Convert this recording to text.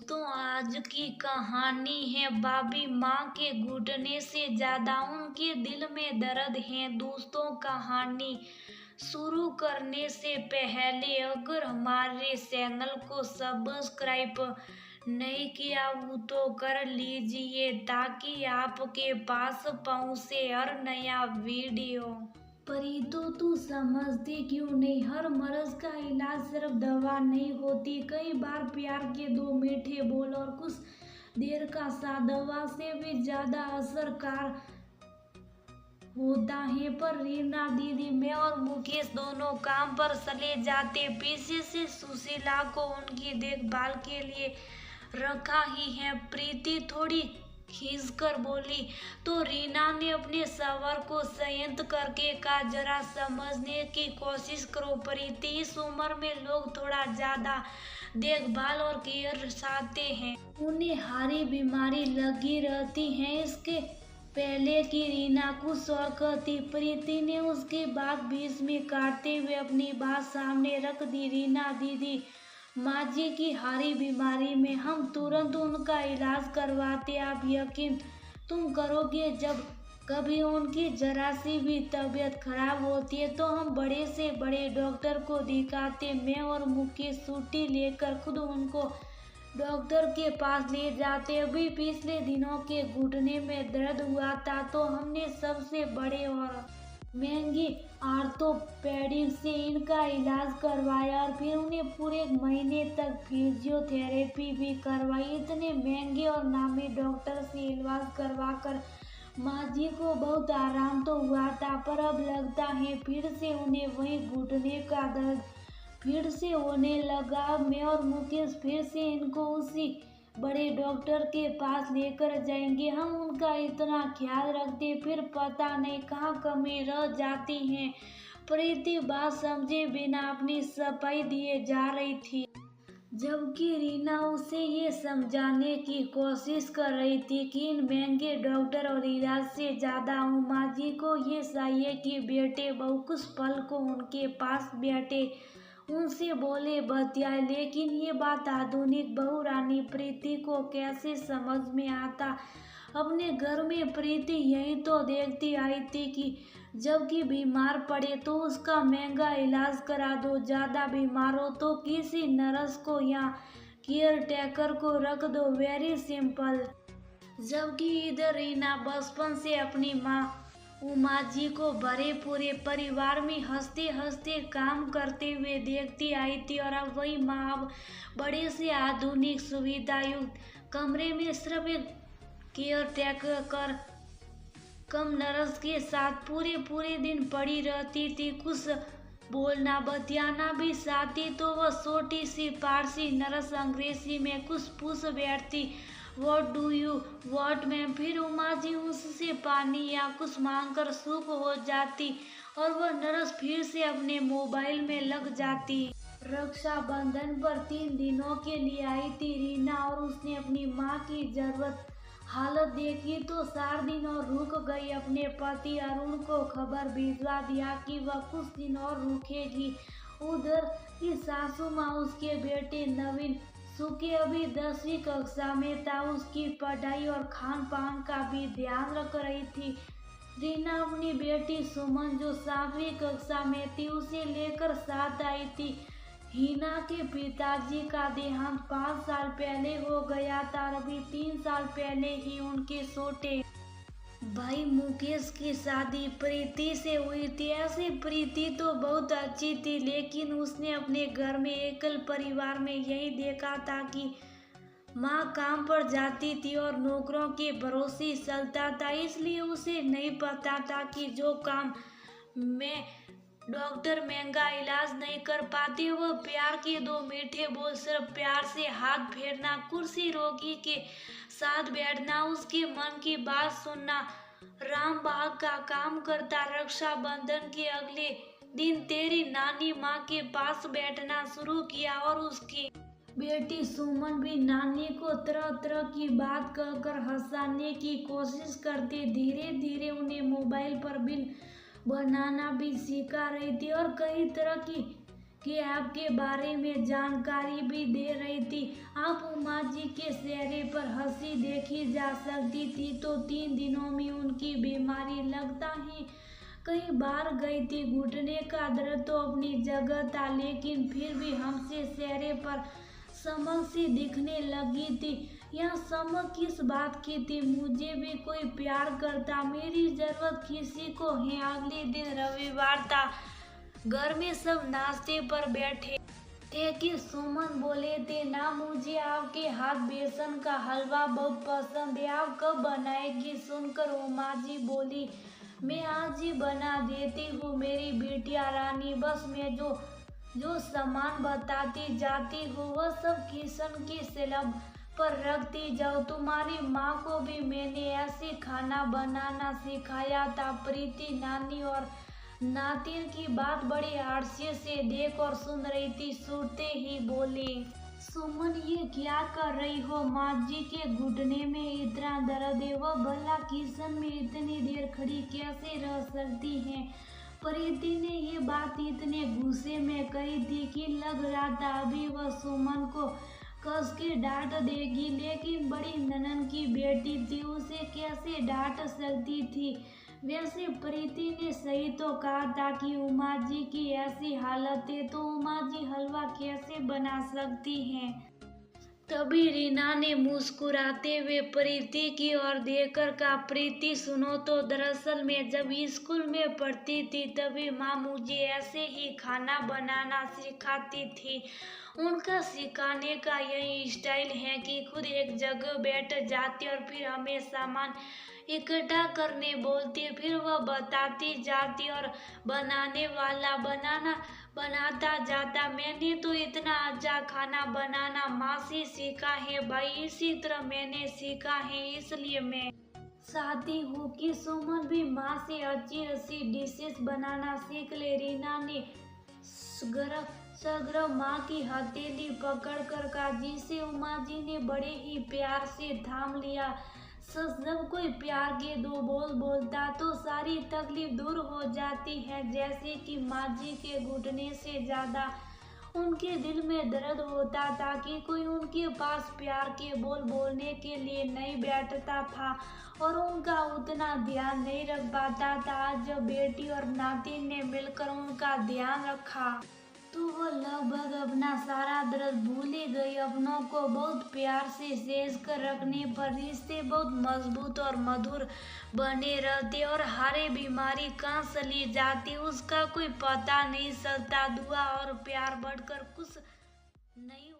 दोस्तों, आज की कहानी है भाभी माँ के घुटने से ज्यादा उनके दिल में दर्द है। दोस्तों, कहानी शुरू करने से पहले अगर हमारे चैनल को सब्सक्राइब नहीं किया हो तो कर लीजिए ताकि आपके पास पहुंचे हर नया वीडियो। प्रीतो, तू समझती क्यों नहीं? हर मर्ज का इलाज सिर्फ दवा नहीं होती। कई बार प्यार के दो मीठे बोल और कुछ देर का साथ दवा से भी ज्यादा असरकार होता है। पर रीना दीदी, मैं और मुकेश दोनों काम पर चले जाते। पीछे से सुशीला को उनकी देखभाल के लिए रखा ही है। प्रीति थोड़ी खींच कर बोली तो रीना ने अपने सवार को संयत करके कहा, जरा समझने की कोशिश करो प्रीति, इस उम्र में लोग थोड़ा ज्यादा देखभाल और केयर चाहते हैं। उन्हें हारी बीमारी लगी रहती है। इसके पहले की रीना कुछ और कहती, प्रीति ने उसकी बात बीच में काटते हुए अपनी बात सामने रख दी। रीना दीदी, माँ जी की हारी बीमारी में हम तुरंत उनका इलाज करवाते। आप यकीन तुम करोगे, जब कभी उनकी जरा सी भी तबीयत खराब होती है तो हम बड़े से बड़े डॉक्टर को दिखाते। मैं और मुकेश छुट्टी लेकर खुद उनको डॉक्टर के पास ले जाते। अभी पिछले दिनों के घुटने में दर्द हुआ था तो हमने सबसे बड़े और महंगी आर्थोपेडिक से इनका इलाज करवाया और फिर उन्हें पूरे एक महीने तक फिजियोथेरेपी भी करवाई। इतने महंगे और नामी डॉक्टर से इलाज करवाकर माँ जी को बहुत आराम तो हुआ था, पर अब लगता है फिर से उन्हें वही घुटने का दर्द फिर से होने लगा। मैं और मुकेश फिर से इनको उसी बड़े डॉक्टर के पास लेकर जाएंगे। हम उनका इतना ख्याल रखते फिर पता नहीं कहाँ कमी रह जाती है। प्रीति बात समझे बिना अपनी सफाई दिए जा रही थी, जबकि रीना उसे ये समझाने की कोशिश कर रही थी कि इन महंगे डॉक्टर और इलाज से ज्यादा उमा जी को ये चाहिए कि बेटे बहू कुछ पल को उनके पास बैठे, उनसे बोले बतियाए। लेकिन ये बात आधुनिक बहू रानी प्रीति को कैसे समझ में आता? अपने घर में प्रीति यही तो देखती आई थी कि जबकि बीमार पड़े तो उसका महंगा इलाज करा दो, ज्यादा बीमार हो तो किसी नर्स को या केयर टेकर को रख दो, वेरी सिंपल। जबकि इधर रीना बचपन से अपनी माँ उमा जी को भरे पूरे परिवार में हंसते हंसते काम करते हुए देखती आई थी और अब वही माँ अब बड़े से आधुनिक सुविधा युक्त कमरे में सिर्फ एक केयर टेकर कम नर्स के साथ पूरे पूरे दिन पड़ी रहती थी। कुछ बोलना बतियाना भी चाहती तो वह छोटी सी पारसी नर्स अंग्रेजी में कुछ पूछ बैठती, what do you what ma'am. फिर उमा जी उससे पानी या कुछ मांगकर चुप हो जाती और वह नर्स फिर से अपने मोबाइल में लग जाती। रक्षाबंधन पर 3 दिनों के लिए आई थी रीना और उसने अपनी माँ की जरूरत हालत देखी तो 4 दिन और रुक गई। अपने पति अरुण को खबर भिजवा दिया कि वह कुछ दिन और रुकेगी। उधर की सासू माँ उसके बेटे नवीन सुके अभी 10वीं कक्षा में था, उसकी पढ़ाई और खान पान का भी ध्यान रख रही थी। रीना अपनी बेटी सुमन जो 7वीं कक्षा में थी उसे लेकर साथ आई थी। हिना के पिताजी का देहांत 5 साल पहले हो गया था और अभी 3 साल पहले ही उनके छोटे भाई मुकेश की शादी प्रीति से हुई थी। ऐसे प्रीति तो बहुत अच्छी थी, लेकिन उसने अपने घर में एकल परिवार में यही देखा था कि माँ काम पर जाती थी और नौकरों के भरोसे चलता था। इसलिए उसे नहीं पता था कि जो काम में डॉक्टर महंगा इलाज नहीं कर पाते, वह प्यार के 2 मीठे बोल, सिर्फ प्यार से हाथ फेरना, कुर्सी रोगी के साथ बैठना, उसके मन की बात सुनना, राम बाग का काम करता, रक्षाबंधन के अगले दिन तेरी नानी माँ के पास बैठना शुरू किया और उसकी बेटी सुमन भी नानी को तरह तरह की बात कहकर हंसाने की कोशिश करती। धीरे धीरे उन्हें मोबाइल पर बिल बनाना भी सिखा रही थी और कई तरह की कि आपके बारे में जानकारी भी दे रही थी। आप उमा जी के चेहरे पर हंसी देखी जा सकती थी। तो 3 दिनों में उनकी बीमारी लगता ही कई बार गई थी। घुटने का दर्द तो अपनी जगह था, लेकिन फिर भी हमसे चेहरे पर चमक सी दिखने लगी थी। यह चमक किस बात की थी? मुझे भी कोई प्यार करता, मेरी जरूरत किसी को है। अगले दिन रविवार था। घर में सब नाश्ते पर बैठे थे कि सुमन बोले थे, ना मुझे आपके हाथ बेसन का हलवा बहुत पसंद है, आप कब बनाएगी? सुनकर उमा जी बोली, मैं आज ही बना देती हूँ मेरी बिटिया रानी। बस मैं जो सामान बताती जाती हूँ वह सब किचन की स्लैब पर रखती जाओ। तुम्हारी माँ को भी मैंने ऐसे खाना बनाना सिखाया था। प्रीति नानी और नातिन की बात बड़ी आश्चर्य से देख और सुन रही थी। सुनते ही बोली, सुमन ये क्या कर रही हो? माँ जी के घुटने में इतना दर्द है, वह भला किचन में इतनी देर खड़ी कैसे रह सकती हैं? प्रीति ने ये बात इतने गुस्से में कही थी कि लग रहा था अभी वह सुमन को कस के डांट देगी, लेकिन बड़ी ननन की बेटी थी, उसे कैसे डांट सकती थी? वैसे प्रीति ने सही तो कहा था कि उमा जी की ऐसी हालत है तो उमा जी हलवा कैसे बना सकती हैं। तभी रीना ने मुस्कुराते हुए प्रीति की ओर देखकर कहा, प्रीति सुनो तो, दरअसल मैं जब स्कूल में पढ़ती थी तभी माँ मुझे ऐसे ही खाना बनाना सिखाती थी। उनका सिखाने का यही स्टाइल है कि खुद एक जगह बैठ जाती और फिर हमें सामान इकट्ठा करने बोलती, फिर वह बताती जाती और बनाने वाला बनाता जाता। मैंने तो इतना अच्छा खाना बनाना माँ से सीखा है भाई, इसी तरह मैंने सीखा है, इसलिए मैं चाहती हूँ कि सुमन भी माँ से अच्छी अच्छी डिशेस बनाना सीख ले। रीना ने सग्र माँ की हथेली पकड़कर कहा, जिसे उमा जी ने बड़े ही प्यार से थाम लिया। जब कोई प्यार के 2 बोल बोलता तो सारी तकलीफ दूर हो जाती है। जैसे कि माँ जी के घुटने से ज्यादा उनके दिल में दर्द होता था कि कोई उनके पास प्यार के बोल बोलने के लिए नहीं बैठता था और उनका उतना ध्यान नहीं रख पाता था। आज जब बेटी और नातिन ने मिलकर उनका ध्यान रखा तो वो लगभग अपना सारा दर्द भूल ही गई। अपनों को बहुत प्यार से सेज कर रखने पर रिश्ते बहुत मजबूत और मधुर बने रहते और हरे बीमारी कहाँ चली जाती उसका कोई पता नहीं चलता। दुआ और प्यार बढ़कर कुछ नहीं